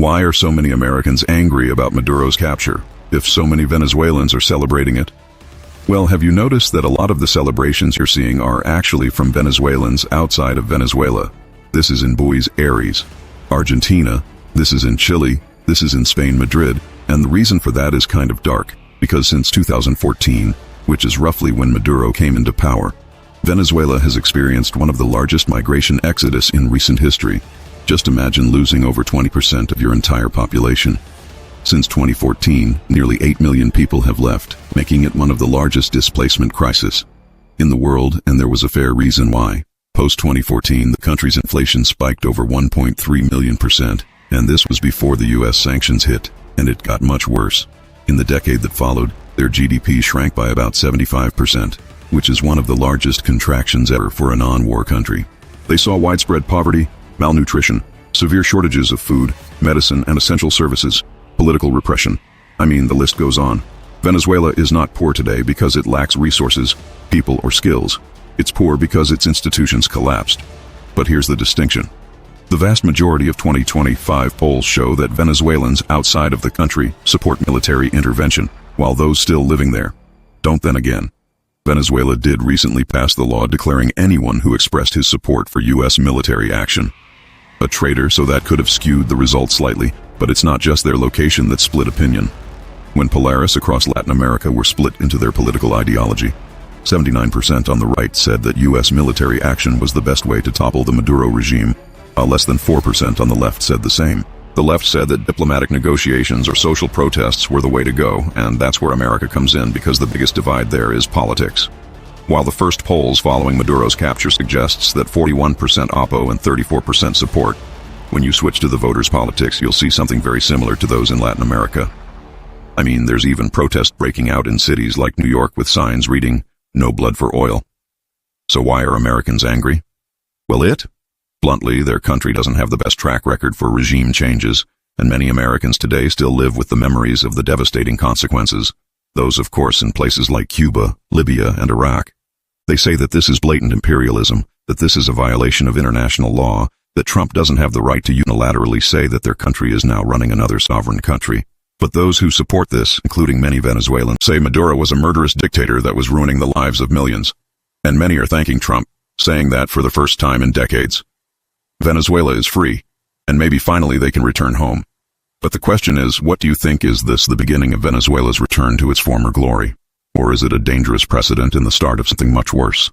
Why are so many Americans angry about Maduro's capture, if so many Venezuelans are celebrating it? Well, have you noticed that a lot of the celebrations you're seeing are actually from Venezuelans outside of Venezuela? This is in Buenos Aires, Argentina, this is in Chile, this is in Spain, Madrid, and the reason for that is kind of dark, because since 2014, which is roughly when Maduro came into power, Venezuela has experienced one of the largest migration exodus in recent history. Just imagine losing over 20% of your entire population. Since 2014, nearly 8 million people have left, making it one of the largest displacement crises in the world, and there was a fair reason why. Post-2014, the country's inflation spiked over 1.3 million%, and this was before the U.S. sanctions hit, and it got much worse. In the decade that followed, their GDP shrank by about 75%, which is one of the largest contractions ever for a non-war country. They saw widespread poverty, malnutrition, severe shortages of food, medicine, and essential services, political repression. I mean, the list goes on. Venezuela is not poor today because it lacks resources, people, or skills. It's poor because its institutions collapsed. But here's the distinction. The vast majority of 2025 polls show that Venezuelans outside of the country support military intervention, while those still living there don't. Then again, Venezuela did recently pass the law declaring anyone who expressed his support for U.S. military action a traitor, so that could have skewed the results slightly, but it's not just their location that split opinion. When Polaris across Latin America were split into their political ideology, 79% on the right said that U.S. military action was the best way to topple the Maduro regime, while less than 4% on the left said the same. The left said that diplomatic negotiations or social protests were the way to go, and that's where America comes in because the biggest divide there is politics. While the first polls following Maduro's capture suggests that 41% oppo and 34% support, when you switch to the voters' politics, you'll see something very similar to those in Latin America. I mean, there's even protest breaking out in cities like New York with signs reading, "No blood for oil." So why are Americans angry? Well, bluntly, their country doesn't have the best track record for regime changes, and many Americans today still live with the memories of the devastating consequences. Those, of course, in places like Cuba, Libya, and Iraq. They say that this is blatant imperialism, that this is a violation of international law, that Trump doesn't have the right to unilaterally say that their country is now running another sovereign country. But those who support this, including many Venezuelans, say Maduro was a murderous dictator that was ruining the lives of millions. And many are thanking Trump, saying that for the first time in decades. Venezuela is free, and maybe finally they can return home. But the question is, what do you think? Is this the beginning of Venezuela's return to its former glory? Or is it a dangerous precedent in the start of something much worse?